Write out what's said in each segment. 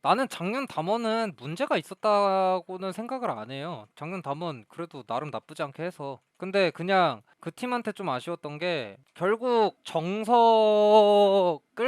나는 작년 담원은 문제가 있었다고는 생각을 안 해요. 작년 담원 그래도 나름 나쁘지 않게 해서. 근데 그냥 그 팀한테 좀 아쉬웠던 게 결국 정석을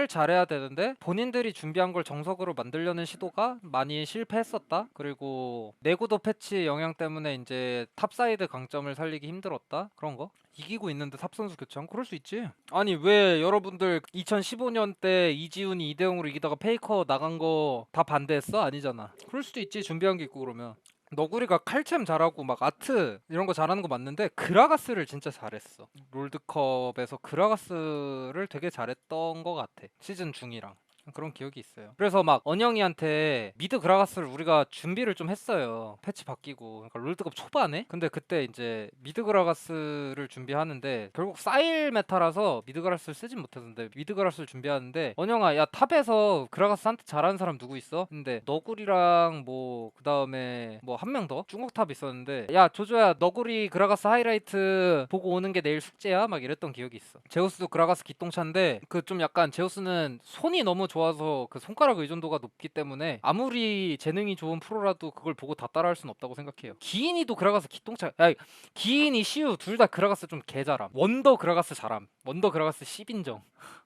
잘해야 되는데 본인들이 준비한 걸 정석으로 만들려는 시도가 많이 실패했었다. 그리고 내구도 패치 영향 때문에 이제 탑사이드 강점을 살리기 힘들었다. 그런 거. 이기고 있는데 탑 선수 교체하면 그럴 수 있지. 아니 왜 여러분들 2015년 때 이지훈이 2대 0으로 이기다가 페이커 나간 거 다 반대했어? 아니잖아. 그럴 수도 있지. 준비한 게 있고 그러면. 너구리가 칼챔 잘하고 막 아트 이런 거 잘하는 거 맞는데 그라가스를 진짜 잘했어. 롤드컵에서 그라가스를 되게 잘했던 거 같아. 시즌 중이랑. 그런 기억이 있어요. 그래서 막 언영이한테 미드 그라가스를 우리가 준비를 좀 했어요. 패치 바뀌고. 그러니까 롤드컵 초반에. 근데 그때 이제 미드 그라가스를 준비하는데 결국 사일 메타라서 미드 그라가스를 쓰진 못했는데 미드 그라가스를 준비하는데 언영아 야 탑에서 그라가스 한테 잘하는 사람 누구 있어? 근데 너구리랑 뭐 그다음에 뭐 한 명 더 중국 탑 있었는데 야 조조야 너구리 그라가스 하이라이트 보고 오는 게 내일 숙제야? 막 이랬던 기억이 있어. 제우스도 그라가스 기똥차인데 그 좀 약간 제우스는 손이 너무 좋아서 그 손가락 의존도가 높기 때문에 아무리 재능이 좋은 프로라도 그걸 보고 다 따라할 수는 없다고 생각해요. 기인이도 그라가스 기똥차. 야 기인이 시우 둘 다 그라가스 좀 개잘함. 원더 그라가스 잘함. 원더 그라가스 10인정.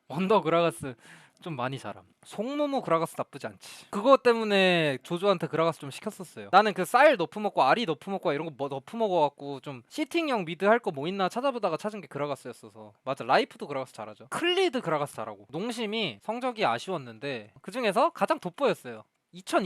원더 그라가스 좀 많이 잘함. 송모모 그라가스 나쁘지 않지. 그거 때문에 조조한테 그라가스 좀 시켰었어요. 나는 그 쌀 너프 먹고 아리 너프 먹고 이런 거 뭐 너프 먹어갖고 좀 시팅형 미드 할 거 뭐 있나 찾아보다가 찾은 게 그라가스였어서. 맞아, 라이프도 그라가스 잘하죠. 클리드 그라가스 잘하고. 농심이 성적이 아쉬웠는데 그 중에서 가장 돋보였어요.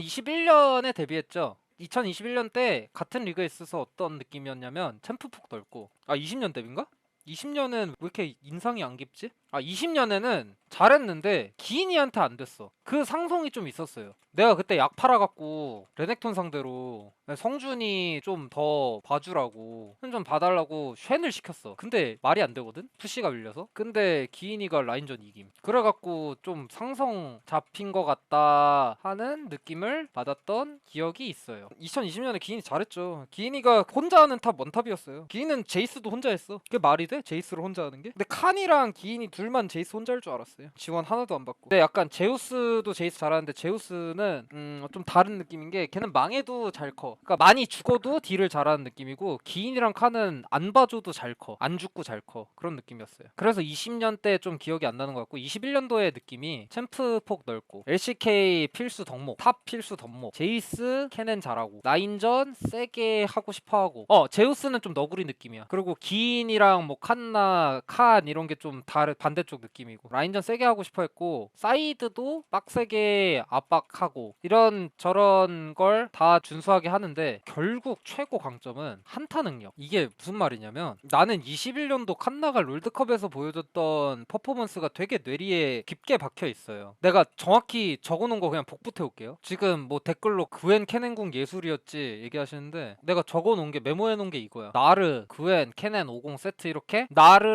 2021년에 데뷔했죠. 2021년 때 같은 리그에 있어서 어떤 느낌이었냐면 챔프폭 넓고 20년 데뷔인가? 20년은 왜 이렇게 인상이 안 깊지? 20년에는 잘했는데 기인이한테 안 됐어. 그 상성이 좀 있었어요. 내가 그때 약 팔아갖고 레넥톤 상대로 성준이 좀 더 봐주라고 좀 봐달라고 쉔을 시켰어. 근데 말이 안 되거든? 푸시가 밀려서. 근데 기인이가 라인전 이김. 그래갖고 좀 상성 잡힌 것 같다 하는 느낌을 받았던 기억이 있어요. 2020년에 기인이 잘했죠. 기인이가 혼자 하는 탑 원탑이었어요. 기인은 제이스도 혼자 했어. 그게 말이 돼? 제이스를 혼자 하는 게? 근데 칸이랑 기인이 둘만 제이스 혼자 할 줄 알았어요. 지원 하나도 안 받고. 근데 약간 제우스도 제이스 잘하는데 제우스는 좀 다른 느낌인 게 걔는 망해도 잘 커. 그러니까 많이 죽어도 딜을 잘하는 느낌이고 기인이랑 칸은 안 봐줘도 잘 커. 안 죽고 잘 커. 그런 느낌이었어요. 그래서 20년 때 좀 기억이 안 나는 것 같고 21년도의 느낌이 챔프 폭 넓고 LCK 필수 덕목, 탑 필수 덕목, 제이스 캐넨 잘하고 라인전 세게 하고 싶어하고 제우스는 좀 너구리 느낌이야. 그리고 기인이랑 뭐 칸나 칸 이런 게 좀 다른 반대쪽 느낌이고 라인전 세게 하고 싶어 했고 사이드도 빡세게 압박하고 이런 저런 걸 다 준수하게 하는데 결국 최고 강점은 한타 능력. 이게 무슨 말이냐면 나는 21년도 칸나가 롤드컵에서 보여줬던 퍼포먼스가 되게 뇌리에 깊게 박혀 있어요. 내가 정확히 적어놓은 거 그냥 복붙해 올게요. 지금 뭐 댓글로 그웬 캐넨궁 예술이었지 얘기하시는데 내가 적어놓은 게 메모해 놓은 게 이거야. 나르, 그웬, 캐넨 50 세트 이렇게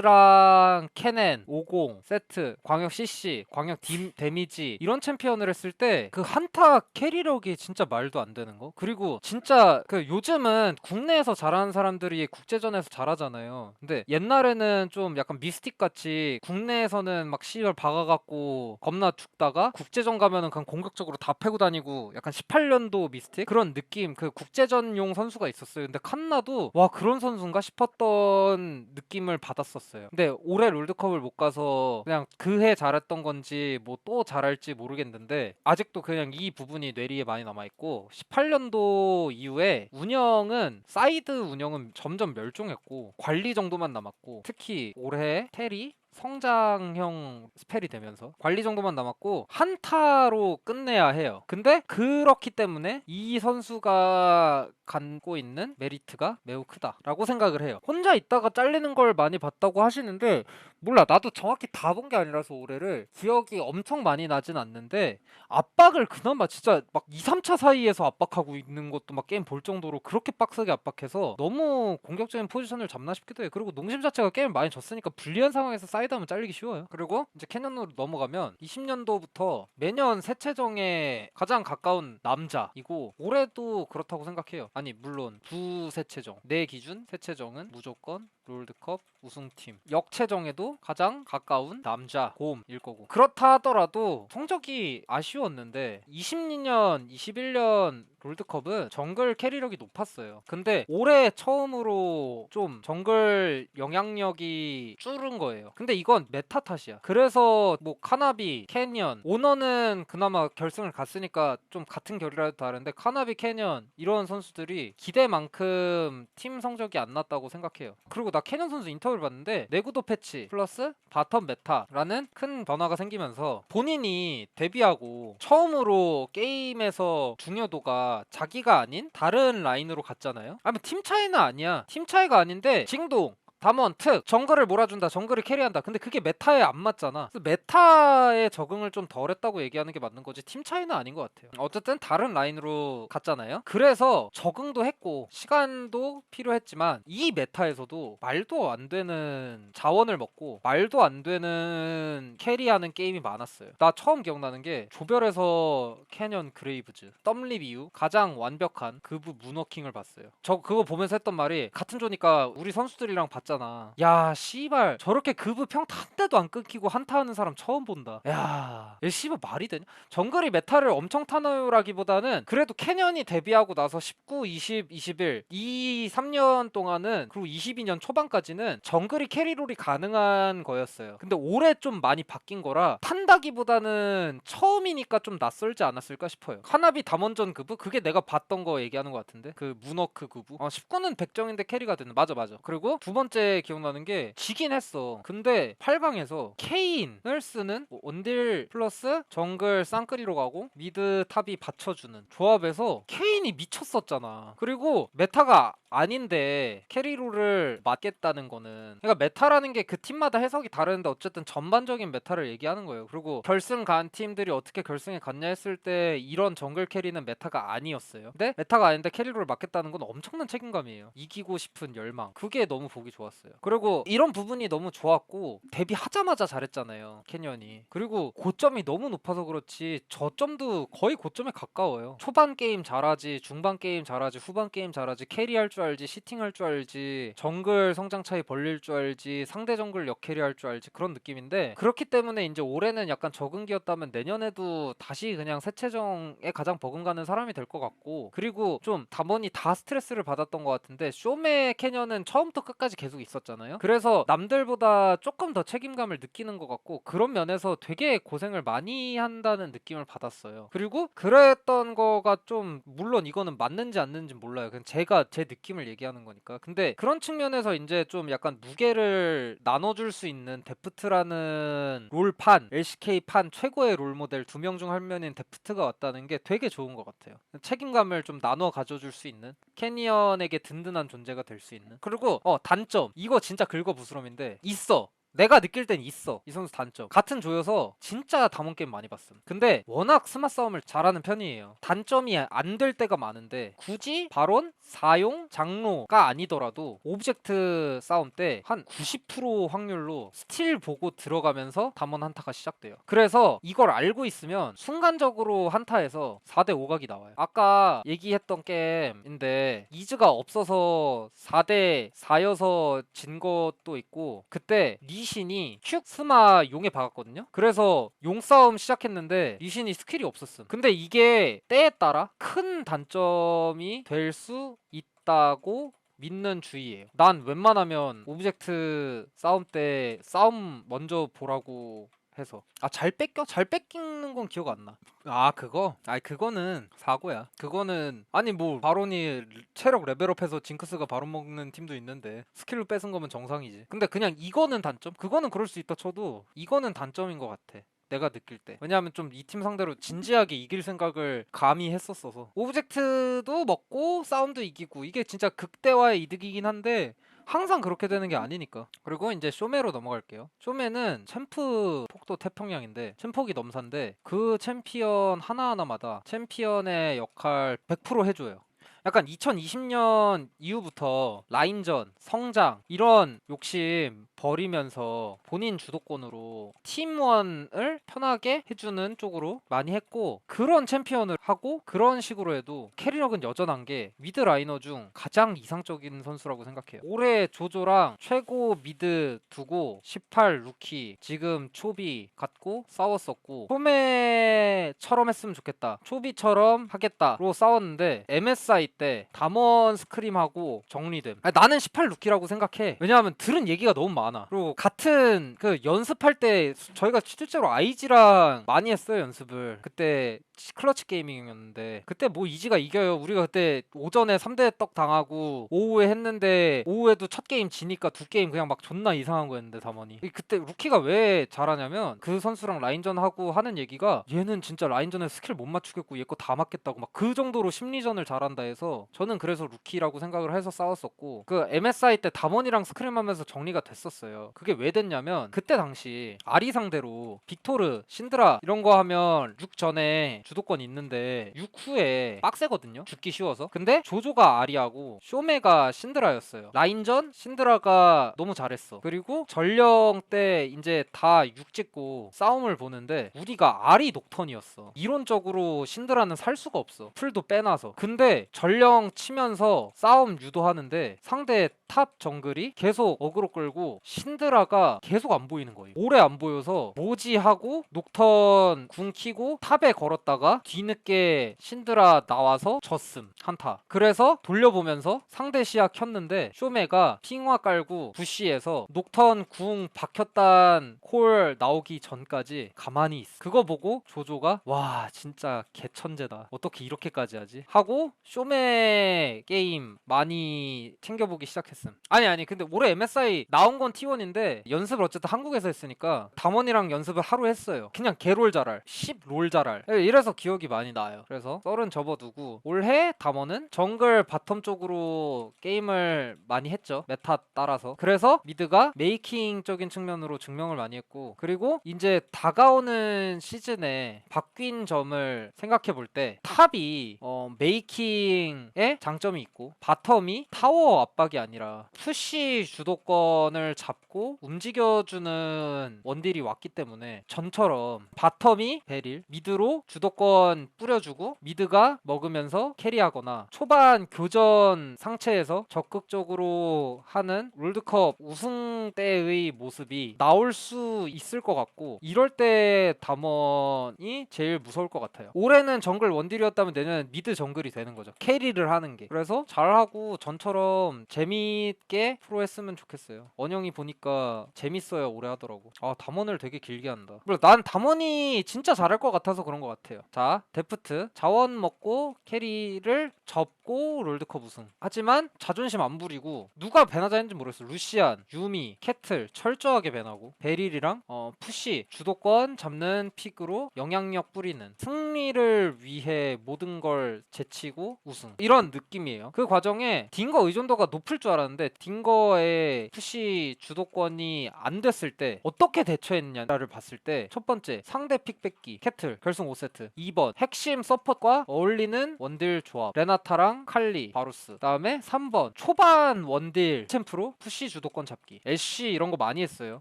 나르랑 캐넨 50 세트, 광역 CC, 광역 데미지 이런 챔피언을 했을 때 그 한타 캐리력이 진짜 말도 안 되는 거. 그리고 진짜 그 요즘은 국내에서 잘하는 사람들이 국제전에서 잘하잖아요. 근데 옛날에는 좀 약간 미스틱 같이 국내에서는 막 씨발 박아갖고 겁나 죽다가 국제전 가면은 그냥 공격적으로 다 패고 다니고 약간 18년도 미스틱 그런 느낌. 그 국제전용 선수가 있었어요. 근데 칸나도 와 그런 선수인가 싶었던 느낌을 받았었어요. 근데 올해 롤드컵을 못 가서 그냥 그 해 잘했던 건지 뭐 또 잘할지 모르겠는데 아직도 그냥 이 부분이 뇌리에 많이 남아있고 18년도 이후에 운영은 사이드 운영은 점점 멸종했고 관리 정도만 남았고 특히 올해 테리 성장형 스펠이 되면서 관리 정도만 남았고 한타로 끝내야 해요. 근데 그렇기 때문에 이 선수가 갖고 있는 메리트가 매우 크다라고 생각을 해요. 혼자 있다가 잘리는 걸 많이 봤다고 하시는데 몰라, 나도 정확히 다 본 게 아니라서 올해를 기억이 엄청 많이 나진 않는데 압박을 그나마 진짜 막 2, 3차 사이에서 압박하고 있는 것도 막 게임 볼 정도로 그렇게 빡세게 압박해서 너무 공격적인 포지션을 잡나 싶기도 해요. 그리고 농심 자체가 게임을 많이 졌으니까 불리한 상황에서 사이드하면 잘리기 쉬워요. 그리고 이제 캐년으로 넘어가면 20년도부터 매년 새체정에 가장 가까운 남자이고 올해도 그렇다고 생각해요. 아니 물론 부새체정 내 기준 새체정은 무조건 롤드컵 우승팀. 역체정에도 아무래도 가장 가까운 남자 곰일 거고, 그렇다 하더라도 성적이 아쉬웠는데 22년, 21년 롤드컵은 정글 캐리력이 높았어요. 근데 올해 처음으로 좀 정글 영향력이 줄은 거예요. 근데 이건 메타 탓이야. 그래서 뭐 카나비, 캐니언, 오너는 그나마 결승을 갔으니까 좀 같은 결이라도 다른데, 카나비, 캐니언 이런 선수들이 기대만큼 팀 성적이 안 났다고 생각해요. 그리고 나 캐니언 선수 인터뷰를 봤는데 내구도 패치 플러스 바텀 메타라는 큰 변화가 생기면서 본인이 데뷔하고 처음으로 게임에서 중요도가 자기가 아닌 다른 라인으로 갔잖아요. 아니 팀 차이는 아니야. 팀 차이가 아닌데 징동 담원, 특, 정글을 몰아준다, 정글을 캐리한다. 근데 그게 메타에 안 맞잖아. 그래서 메타에 적응을 좀 덜 했다고 얘기하는 게 맞는 거지 팀 차이는 아닌 것 같아요. 어쨌든 다른 라인으로 갔잖아요. 그래서 적응도 했고 시간도 필요했지만 이 메타에서도 말도 안 되는 자원을 먹고 말도 안 되는 캐리하는 게임이 많았어요. 나 처음 기억나는 게 조별에서 캐년 그레이브즈 덤립 이후 가장 완벽한 그부 문워킹을 봤어요. 저 그거 보면서 했던 말이, 같은 조니까 우리 선수들이랑 봤잖아. 야 씨발 저렇게 그부 평타 한 대도 안 끊기고 한타하는 사람 처음 본다. 야 씨발 말이 되냐? 정글이 메타를 엄청 타노라기보다는 그래도 캐년이 데뷔하고 나서 19, 20, 21 이 3년 동안은, 그리고 22년 초반까지는 정글이 캐리롤이 가능한 거였어요. 근데 올해 좀 많이 바뀐 거라 탄다기보다는 처음이니까 좀 낯설지 않았을까 싶어요. 카나비 담원전 그부? 그게 내가 봤던 거 얘기하는 거 같은데, 그 문워크 그부. 19는 백정인데 캐리가 되는. 맞아. 그리고 두 번째 기억나는 게 지긴 했어. 근데 8강에서 케인을 쓰는 원딜 플러스 정글 쌍끌이로 가고 미드 탑이 받쳐주는 조합에서 케인이 미쳤었잖아. 그리고 메타가 아닌데 캐리롤을 맡겠다는 거는, 그러니까 메타라는 게 그 팀마다 해석이 다른데 어쨌든 전반적인 메타를 얘기하는 거예요. 그리고 결승 간 팀들이 어떻게 결승에 갔냐 했을 때 이런 정글 캐리는 메타가 아니었어요. 근데 메타가 아닌데 캐리롤을 맡겠다는 건 엄청난 책임감이에요. 이기고 싶은 열망, 그게 너무 보기 좋았어요. 그리고 이런 부분이 너무 좋았고, 데뷔하자마자 잘했잖아요 캐년이. 그리고 고점이 너무 높아서 그렇지 저점도 거의 고점에 가까워요. 초반 게임 잘하지, 중반 게임 잘하지, 후반 게임 잘하지, 캐리할 줄 알지, 시팅할 줄 알지, 정글 성장 차이 벌릴 줄 알지, 상대 정글 역캐리할 줄 알지, 그런 느낌인데, 그렇기 때문에 이제 올해는 약간 적응기였다면 내년에도 다시 그냥 새체정에 가장 버금가는 사람이 될 것 같고, 그리고 좀 담원이 다 스트레스를 받았던 것 같은데 쇼메 캐년은 처음부터 끝까지 계속 있었잖아요. 그래서 남들보다 조금 더 책임감을 느끼는 것 같고, 그런 면에서 되게 고생을 많이 한다는 느낌을 받았어요. 그리고 그랬던 거가 좀, 물론 이거는 맞는지 안 맞는지 몰라요. 그냥 제가 제 느낌을 얘기하는 거니까. 근데 그런 측면에서 이제 좀 약간 무게를 나눠줄 수 있는 데프트라는 롤판, LCK판 최고의 롤모델 두 명 중 한 명인 데프트가 왔다는 게 되게 좋은 것 같아요. 책임감을 좀 나눠 가져줄 수 있는, 캐니언에게 든든한 존재가 될 수 있는. 그리고 단점, 이거 진짜 긁어부스럼인데 있어. 내가 느낄 땐 있어. 이 선수 단점, 같은 조여서 진짜 담원 게임 많이 봤음. 근데 워낙 스마 싸움을 잘하는 편이에요. 단점이 안 될 때가 많은데 굳이 바론, 사용, 장로가 아니더라도 오브젝트 싸움 때 한 90% 확률로 스틸 보고 들어가면서 담원 한타가 시작돼요. 그래서 이걸 알고 있으면 순간적으로 한타에서 4대 5각이 나와요. 아까 얘기했던 게임인데 이즈가 없어서 4대 4여서 진 것도 있고, 그때 리신이 큐 스마 용에 박았거든요. 그래서 용 싸움 시작했는데 리신이 스킬이 없었음. 근데 이게 때에 따라 큰 단점이 될 수 있다고 믿는 주의예요. 난 웬만하면 오브젝트 싸움 때 싸움 먼저 보라고 해서. 잘 뺏겨? 잘 뺏기는 건 기억 안 나. 그거? 그거는 사고야. 그거는 아니 뭐 바론이 체력 레벨업해서 징크스가 바론 먹는 팀도 있는데 스킬로 뺏은 거면 정상이지. 근데 그냥 이거는 단점? 그거는 그럴 수 있다 쳐도 이거는 단점인 것 같아, 내가 느낄 때. 왜냐하면 좀 이 팀 상대로 진지하게 이길 생각을 감히 했었어서. 오브젝트도 먹고 싸움도 이기고, 이게 진짜 극대화의 이득이긴 한데 항상 그렇게 되는 게 아니니까. 그리고 이제 쇼메로 넘어갈게요. 쇼메는 챔프 폭도 태평양인데 챔폭이 넘사인데 그 챔피언 하나하나마다 챔피언의 역할 100% 해줘요. 약간 2020년 이후부터 라인전, 성장 이런 욕심 버리면서 본인 주도권으로 팀원을 편하게 해주는 쪽으로 많이 했고, 그런 챔피언을 하고 그런 식으로 해도 캐리력은 여전한 게 미드 라이너 중 가장 이상적인 선수라고 생각해요. 올해 조조랑 최고 미드 두고 18 루키 지금 초비 갖고 싸웠었고, 소매처럼 했으면 좋겠다, 초비처럼 하겠다로 싸웠는데 MSI 때 담원 스크림하고 정리됨. 아니, 나는 18 루키라고 생각해. 왜냐하면 들은 얘기가 너무 많아. 그리고 같은 그 연습할 때 저희가 실제로 IG랑 많이 했어요, 연습을. 그때 클러치 게이밍이었는데 그때 뭐 이지가 이겨요. 우리가 그때 오전에 3대 떡 당하고 오후에 했는데 오후에도 첫 게임 지니까 두 게임 그냥 막 존나 이상한 거였는데 담원이. 그때 루키가 왜 잘하냐면 그 선수랑 라인전 하고 하는 얘기가 얘는 진짜 라인전에 스킬 못 맞추겠고 얘 거 다 맞겠다고 막 그 정도로 심리전을 잘한다 해서 저는 그래서 루키라고 생각을 해서 싸웠었고, 그 MSI 때 담원이랑 스크림하면서 정리가 됐었어요. 그게 왜 됐냐면 그때 당시 아리 상대로 빅토르, 신드라 이런 거 하면 6 전에 주도권 있는데 6 후에 빡세거든요, 죽기 쉬워서. 근데 조조가 아리하고 쇼메가 신드라였어요. 라인전 신드라가 너무 잘했어. 그리고 전령 때 이제 다 6 찍고 싸움을 보는데 우리가 아리 녹턴이었어. 이론적으로 신드라는 살 수가 없어, 풀도 빼놔서. 근데 전령 치면서 싸움 유도하는데 상대 탑 정글이 계속 어그로 끌고 신드라가 계속 안 보이는 거예요. 오래 안 보여서 뭐지 하고 녹턴 궁 키고 탑에 걸었다가 뒤늦게 신드라 나와서 졌음 한타. 그래서 돌려보면서 상대 시야 켰는데 쇼메가 핑화 깔고 부시에서 녹턴 궁 박혔단 콜 나오기 전까지 가만히 있어. 그거 보고 조조가 와 진짜 개천재다, 어떻게 이렇게까지 하지 하고 쇼메 게임 많이 챙겨보기 시작했음. 아니 근데 올해 MSI 나온 건 T1인데 연습을 어쨌든 한국에서 했으니까 담원이랑 연습을 하루 했어요. 그냥 개롤 잘할 10롤 잘할 이래서 기억이 많이 나요. 그래서 썰은 접어두고 올해 담원은 정글 바텀 쪽으로 게임을 많이 했죠, 메타 따라서. 그래서 미드가 메이킹적인 측면으로 증명을 많이 했고, 그리고 이제 다가오는 시즌에 바뀐 점을 생각해 볼 때 탑이 메이킹에 장점이 있고 바텀이 타워 압박이 아니라 푸시 주도권을 잡고 움직여주는 원딜이 왔기 때문에 전처럼 바텀이 베릴 미드로 주도권 뿌려주고 미드가 먹으면서 캐리하거나 초반 교전 상체에서 적극적으로 하는 롤드컵 우승 때의 모습이 나올 수 있을 것 같고, 이럴 때 담원이 제일 무서울 것 같아요. 올해는 정글 원딜이었다면 내년엔 미드 정글이 되는 거죠, 캐리를 하는 게. 그래서 잘하고 전처럼 재미있게 프로 했으면 좋겠어요. 원영이 보니까 재밌어요 오래 하더라고. 아 담원을 되게 길게 한다. 물론 난 담원이 진짜 잘할 것 같아서 그런 것 같아요. 자 데프트 자원 먹고 캐리를 접고 롤드컵 우승. 하지만 자존심 안 부리고 누가 배나자 했는지 모르겠어. 루시안, 유미, 캐틀 철저하게 배나고 베릴이랑 푸시 주도권 잡는 픽으로 영향력 뿌리는, 승리를 위해 모든 걸 제치고 우승, 이런 느낌이에요. 그 과정에 딩거 의존도가 높을 줄 알았는데 딩거의 푸시 주도권이 안 됐을 때 어떻게 대처했냐를 봤을 때 첫 번째 상대 픽 뺏기 캐틀 결승 5세트, 2번 핵심 서폿과 어울리는 원딜 조합 레나타랑 칼리 바루스, 다음에 3번 초반 원딜 챔프로 푸시 주도권 잡기 애쉬 이런 거 많이 했어요.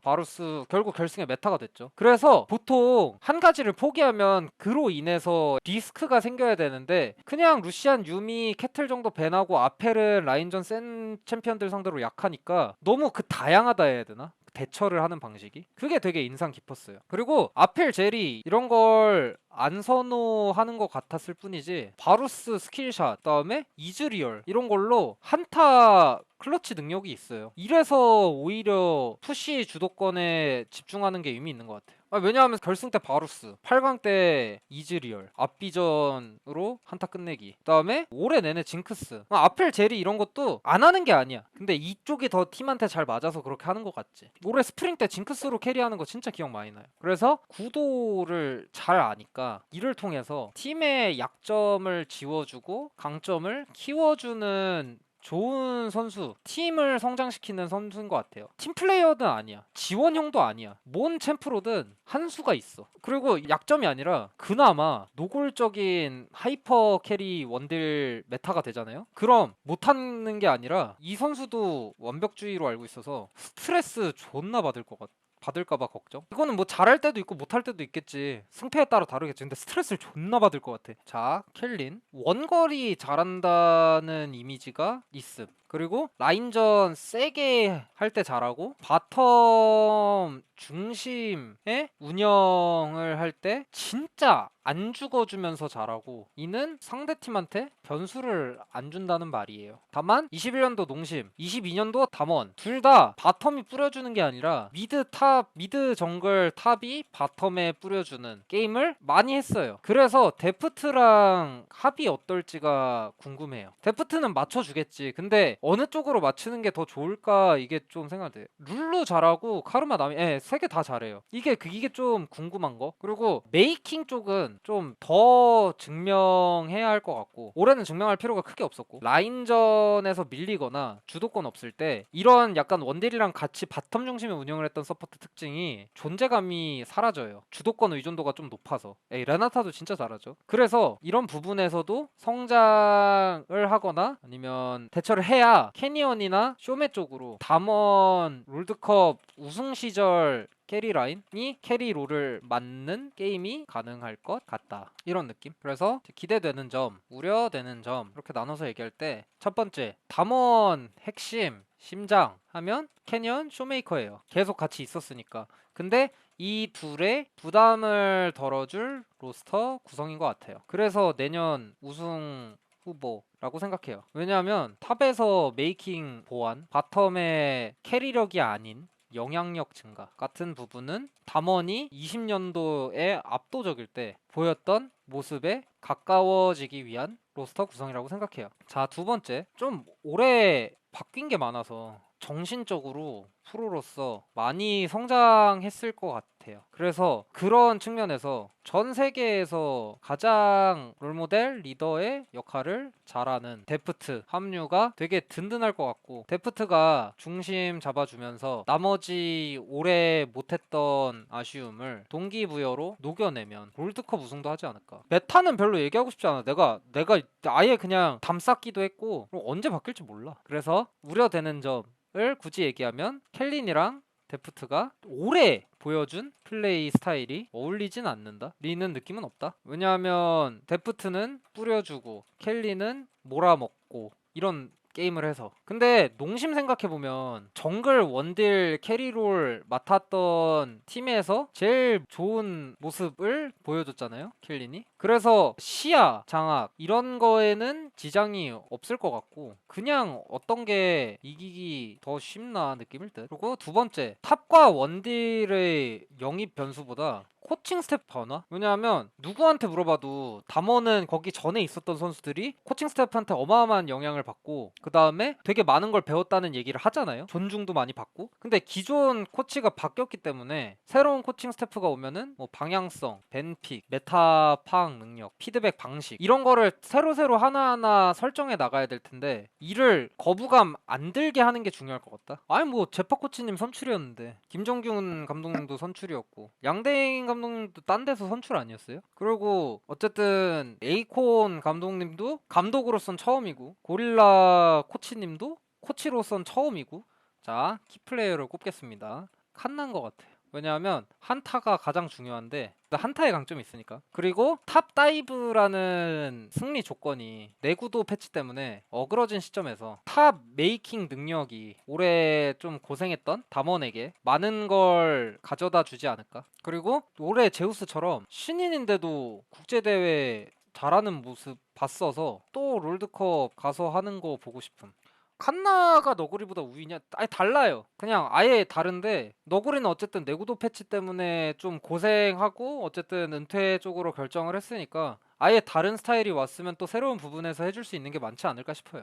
바루스 결국 결승에 메타가 됐죠. 그래서 보통 한 가지를 포기하면 그로 인해서 리스크가 생겨야 되는데 그냥 루시안, 유미, 캐틀 정도 밴하고 아펠은 라인전 센 챔피언들 상대로 약하니까 너무 그 다양하다 해야 되나? 대처를 하는 방식이 그게 되게 인상 깊었어요. 그리고 아펠 제리 이런 걸 안 선호하는 것 같았을 뿐이지 바루스 스킬샷 다음에 이즈리얼 이런 걸로 한타 클러치 능력이 있어요. 이래서 오히려 푸시 주도권에 집중하는 게 의미 있는 것 같아요. 왜냐하면 결승 때 바루스, 8강 때 이즈리얼, 앞비전으로 한타 끝내기, 그다음에 올해 내내 징크스, 아펠 제리 이런 것도 안 하는 게 아니야. 근데 이쪽이 더 팀한테 잘 맞아서 그렇게 하는 것 같지. 올해 스프링 때 징크스로 캐리하는 거 진짜 기억 많이 나요. 그래서 구도를 잘 아니까 이를 통해서 팀의 약점을 지워주고 강점을 키워주는 좋은 선수, 팀을 성장시키는 선수인 것 같아요. 팀 플레이어는 아니야. 지원형도 아니야. 뭔 챔프로든 한 수가 있어. 그리고 약점이 아니라 그나마 노골적인 하이퍼 캐리 원딜 메타가 되잖아요. 그럼 못하는 게 아니라 이 선수도 완벽주의로 알고 있어서 스트레스 존나 받을까봐 걱정. 이거는 뭐 잘할 때도 있고 못할 때도 있겠지. 승패에 따라 다르겠지. 근데 스트레스를 존나 받을 것 같아. 자, 켈린 원거리 잘한다는 이미지가 있음. 그리고 라인전 세게 할 때 잘하고 바텀 중심의 운영을 할 때 진짜 안 죽어주면서 잘하고, 이는 상대팀한테 변수를 안 준다는 말이에요. 다만 21년도 농심, 22년도 담원 둘 다 바텀이 뿌려주는 게 아니라 미드 정글 탑이 바텀에 뿌려주는 게임을 많이 했어요. 그래서 데프트랑 합이 어떨지가 궁금해요. 데프트는 맞춰주겠지. 근데 어느 쪽으로 맞추는 게 더 좋을까, 이게 좀 생각돼. 룰루 잘하고 카르마 나미, 세 개 다 잘해요. 이게 좀 궁금한 거. 그리고 메이킹 쪽은 좀 더 증명해야 할 것 같고, 올해는 증명할 필요가 크게 없었고, 라인전에서 밀리거나 주도권 없을 때 이런 약간 원딜이랑 같이 바텀 중심의 운영을 했던 서포트 특징이 존재감이 사라져요. 주도권 의존도가 좀 높아서. 레나타도 진짜 잘하죠. 그래서 이런 부분에서도 성장을 하거나 아니면 대처를 해야 캐니언이나 쇼메 쪽으로 담원 롤드컵 우승 시절 캐리 라인이 캐리 롤을 맞는 게임이 가능할 것 같다, 이런 느낌. 그래서 기대되는 점, 우려되는 점, 이렇게 나눠서 얘기할 때 첫 번째, 담원 핵심 심장 하면 캐니언 쇼메이커예요. 계속 같이 있었으니까. 근데 이 둘의 부담을 덜어줄 로스터 구성인 것 같아요. 그래서 내년 우승 후보라고 생각해요. 왜냐하면 탑에서 메이킹 보완, 바텀의 캐리력이 아닌 영향력 증가 같은 부분은 담원이 20년도에 압도적일 때 보였던 모습에 가까워지기 위한 로스터 구성이라고 생각해요. 자, 두 번째, 좀 올해 바뀐 게 많아서 정신적으로 프로로서 많이 성장했을 것 같아요. 그래서 그런 측면에서 전 세계에서 가장 롤모델 리더의 역할을 잘하는 데프트 합류가 되게 든든할 것 같고, 데프트가 중심 잡아주면서 나머지 올해 못했던 아쉬움을 동기부여로 녹여내면 롤드컵 우승도 하지 않을까. 메타는 별로 얘기하고 싶지 않아. 내가 아예 그냥 담쌓기도 했고, 언제 바뀔지 몰라. 그래서 우려되는 점을 굳이 얘기하면 켈린이랑 데프트가 올해 보여준 플레이 스타일이 어울리진 않는다 리는 느낌은 없다. 왜냐하면 데프트는 뿌려주고 켈리는 몰아먹고 이런 게임을 해서. 근데 농심 생각해보면 정글 원딜 캐리롤 맡았던 팀에서 제일 좋은 모습을 보여줬잖아요, 켈린이. 그래서 시야, 장악 이런 거에는 지장이 없을 것 같고, 그냥 어떤 게 이기기 더 쉽나 느낌일 듯. 그리고 두 번째, 탑과 원딜의 영입 변수보다 코칭 스텝 변화? 왜냐하면 누구한테 물어봐도 담원은 거기 전에 있었던 선수들이 코칭 스텝한테 어마어마한 영향을 받고 그 다음에 되게 많은 걸 배웠다는 얘기를 하잖아요. 존중도 많이 받고. 근데 기존 코치가 바뀌었기 때문에 새로운 코칭 스태프가 오면은 뭐 방향성, 벤픽, 메타 파악 능력, 피드백 방식 이런 거를 새로 하나하나 설정해 나가야 될 텐데, 이를 거부감 안 들게 하는 게 중요할 것 같다. 아니 뭐 제파 코치님 선출이었는데, 김정균 감독님도 선출이었고, 양대인 감독님도 딴 데서 선출 아니었어요? 그리고 어쨌든 에이콘 감독님도 감독으로선 처음이고, 고릴라 코치님도 코치로선 처음이고. 자, 키플레이어를 꼽겠습니다. 칸난 것 같아요. 왜냐하면 한타가 가장 중요한데 한타의 강점이 있으니까. 그리고 탑 다이브라는 승리 조건이 내구도 패치 때문에 어그러진 시점에서 탑 메이킹 능력이 올해 좀 고생했던 담원에게 많은 걸 가져다 주지 않을까. 그리고 올해 제우스처럼 신인인데도 국제대회 잘하는 모습 봤어서 또 롤드컵 가서 하는 거 보고 싶음. 칸나가 너구리보다 우위냐? 아예 달라요. 그냥 아예 다른데, 너구리는 어쨌든 내구도 패치 때문에 좀 고생하고 어쨌든 은퇴 쪽으로 결정을 했으니까 아예 다른 스타일이 왔으면 또 새로운 부분에서 해줄 수 있는 게 많지 않을까 싶어요.